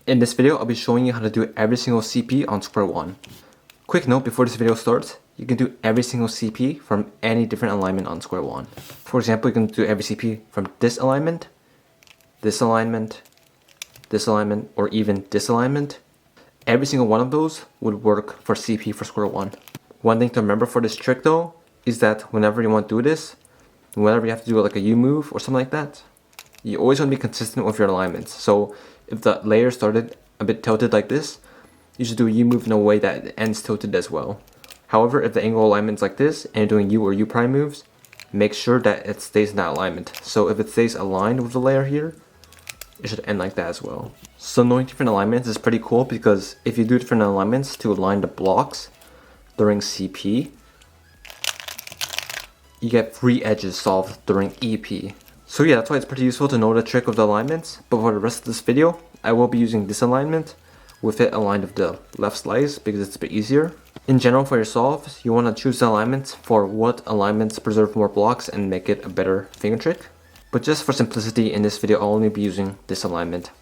In this video, I'll be showing you how to do every single CP on Square-1. Quick note before this video starts, you can do every single CP from any different alignment on Square-1. For example, you can do every CP from this alignment, this alignment, this alignment, or even this alignment. Every single one of those would work for CP for Square-1. One thing to remember for this trick though, is that whenever you want to do this, whenever you have to do like a U move or something like that, you always want to be consistent with your alignments. So if the layer started a bit tilted like this, you should do a U move in a way that it ends tilted as well. However, if the angle alignment is like this and you're doing U or U prime moves, make sure that it stays in that alignment. So if it stays aligned with the layer here, it should end like that as well. So knowing different alignments is pretty cool because if you do different alignments to align the blocks during CP, you get free edges solved during EP. So yeah, that's why it's pretty useful to know the trick of the alignments, but for the rest of this video, I will be using this alignment with it aligned with the left slice because it's a bit easier. In general, for your solves, you want to choose the alignments for what alignments preserve more blocks and make it a better finger trick. But just for simplicity, in this video, I'll only be using this alignment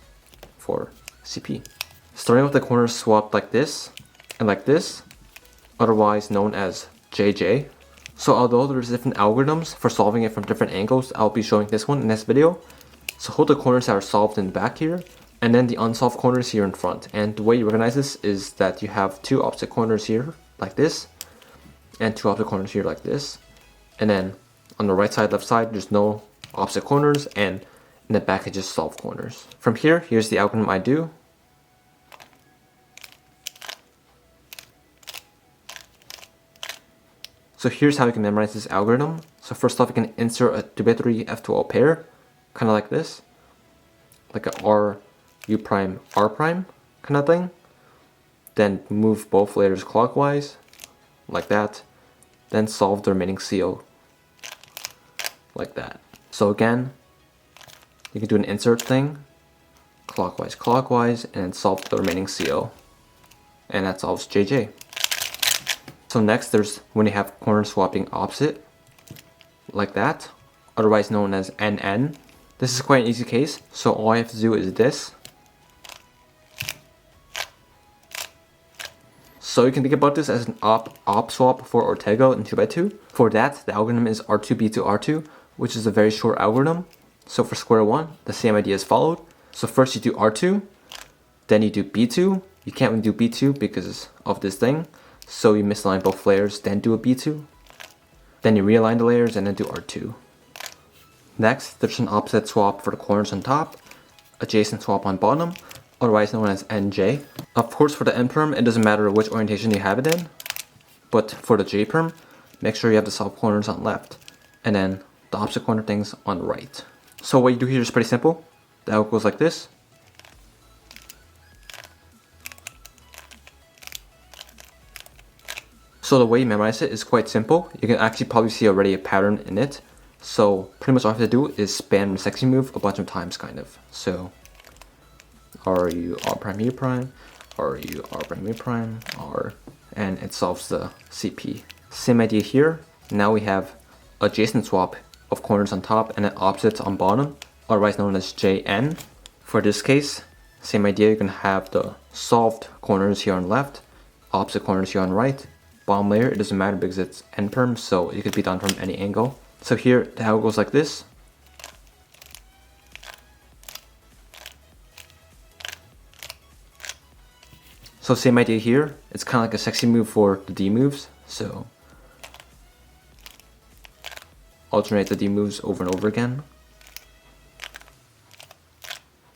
for CP. Starting with the corners swapped like this and like this, otherwise known as JJ. So although there's different algorithms for solving it from different angles, I'll be showing this one in this video. So hold the corners that are solved in the back here, and then the unsolved corners here in front. And the way you organize this is that you have two opposite corners here, like this, and two opposite corners here like this. And then on the right side, left side, there's no opposite corners, and in the back it's just solved corners. From here, here's the algorithm I do. So here's how you can memorize this algorithm. So first off, you can insert a 2x3 F2L pair, kind of like this, like a R, U prime, R prime kind of thing. Then move both layers clockwise, like that. Then solve the remaining CO, like that. So again, you can do an insert thing, clockwise, clockwise, and then solve the remaining CO. And that solves JJ. So next, there's when you have corner swapping opposite, like that, otherwise known as NN. This is quite an easy case, so all I have to do is this. So you can think about this as an op swap for Ortega in 2x2. For that, the algorithm is R2B2R2, which is a very short algorithm. So for Square-1, the same idea is followed. So first you do R2, then you do B2. You can't really do B2 because of this thing. So you misalign both layers, then do a B2. Then you realign the layers and then do R2. Next, there's an opposite swap for the corners on top, adjacent swap on bottom, otherwise known as NJ. Of course, for the N perm, it doesn't matter which orientation you have it in, but for the J perm, make sure you have the solved corners on left, and then the opposite corner things on the right. So what you do here is pretty simple. The algo goes like this. So the way you memorize it is quite simple. You can actually probably see already a pattern in it. So pretty much all you have to do is spam the sexy move a bunch of times, kind of. So RU R prime U prime, RU R prime U prime, R, and it solves the CP. Same idea here. Now we have adjacent swap of corners on top and then opposites on bottom, otherwise known as JN. For this case, same idea. You can have the solved corners here on left, opposite corners here on right. Bottom layer, it doesn't matter because it's N perm, so it could be done from any angle. So here, the algo goes like this. So same idea here. It's kind of like a sexy move for the D moves. So alternate the D moves over and over again.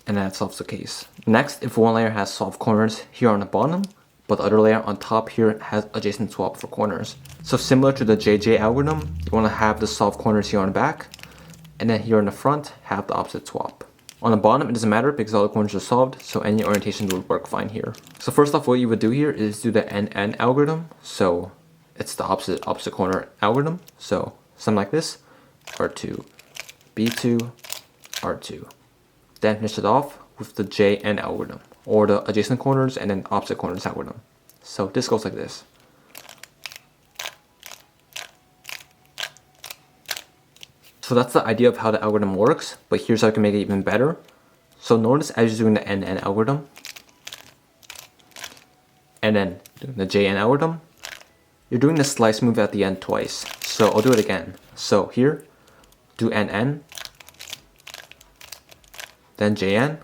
And that solves the case. Next, if one layer has solved corners here on the bottom, but the other layer on top here has adjacent swap for corners. So similar to the JJ algorithm, you want to have the solved corners here on the back, and then here on the front, have the opposite swap. On the bottom, it doesn't matter because all the corners are solved, so any orientation would work fine here. So first off, what you would do here is do the NN algorithm. So it's the opposite corner algorithm. So something like this, R2, B2, R2. Then finish it off with the JN algorithm, or the adjacent corners and then opposite corners algorithm. So this goes like this. So that's the idea of how the algorithm works, but here's how you can make it even better. So notice as you're doing the NN algorithm, and then doing the JN algorithm, you're doing the slice move at the end twice. So I'll do it again. So here, do NN, then JN,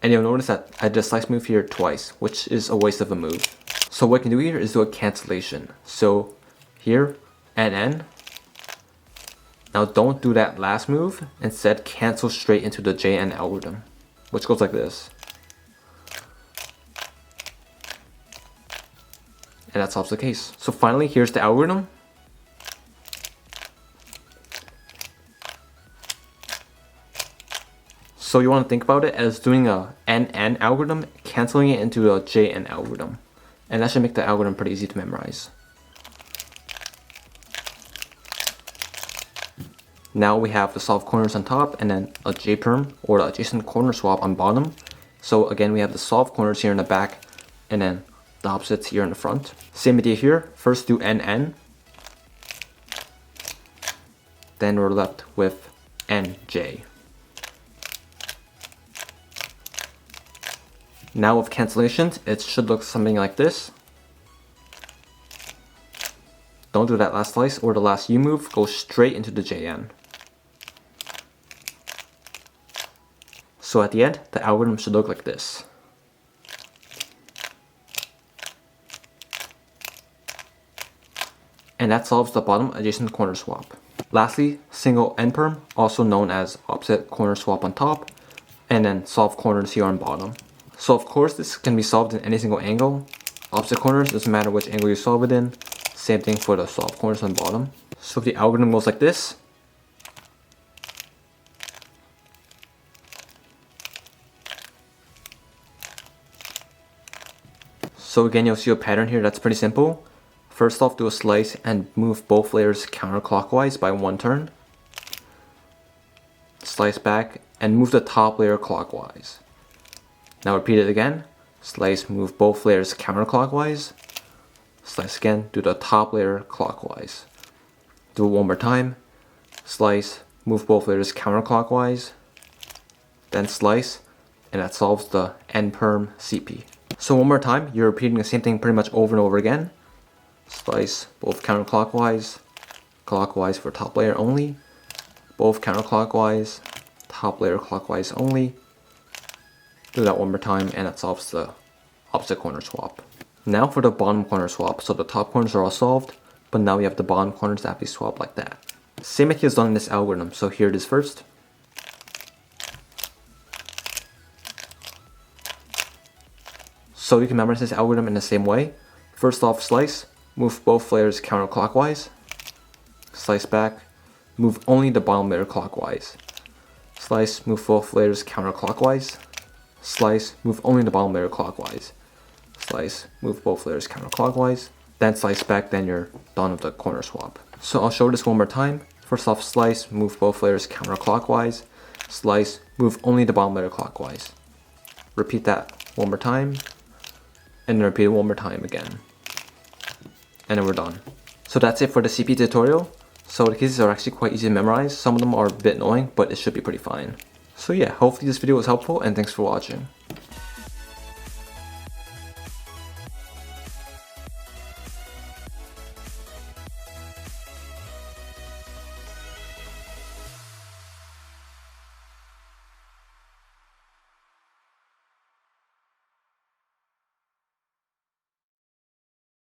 and you'll notice that I did a slice move here twice, which is a waste of a move. So what I can do here is do a cancellation. So here, NN. Now don't do that last move, instead cancel straight into the JN algorithm, which goes like this. And that solves the case. So finally, here's the algorithm. So you want to think about it as doing a NN algorithm, canceling it into a JN algorithm. And that should make the algorithm pretty easy to memorize. Now we have the solve corners on top and then a J-perm or the adjacent corner swap on bottom. So again, we have the solve corners here in the back and then the opposites here in the front. Same idea here. First do NN. Then we're left with NJ. Now with cancellations, it should look something like this. Don't do that last slice or the last U move, go straight into the JN. So at the end, the algorithm should look like this. And that solves the bottom adjacent corner swap. Lastly, single end perm, also known as opposite corner swap on top, and then solve corners here on bottom. So of course this can be solved in any single angle. Opposite corners, doesn't matter which angle you solve it in. Same thing for the solve corners on bottom. So the algorithm goes like this. So again, you'll see a pattern here that's pretty simple. First off, do a slice and move both layers counterclockwise by one turn. Slice back and move the top layer clockwise. Now repeat it again. Slice, move both layers counterclockwise. Slice again, do the top layer clockwise. Do it one more time. Slice, move both layers counterclockwise. Then slice, and that solves the end perm CP. So one more time, you're repeating the same thing pretty much over and over again. Slice, both counterclockwise, clockwise for top layer only. Both counterclockwise, top layer clockwise only. Do that one more time and that solves the opposite corner swap. Now for the bottom corner swap. So the top corners are all solved, but now we have the bottom corners that have to be swapped like that. Same idea is done in this algorithm. So here it is first. So you can memorize this algorithm in the same way. First off, slice, move both layers counterclockwise. Slice back, move only the bottom layer clockwise. Slice, move both layers counterclockwise. Slice, move only the bottom layer clockwise. Slice, move both layers counterclockwise. Then slice back, then you're done with the corner swap. So I'll show this one more time. First off, slice, move both layers counterclockwise. Slice, move only the bottom layer clockwise. Repeat that one more time. And then repeat it one more time again. And then we're done. So that's it for the CP tutorial. So the cases are actually quite easy to memorize. Some of them are a bit annoying, but it should be pretty fine. So yeah, hopefully this video was helpful and thanks for watching.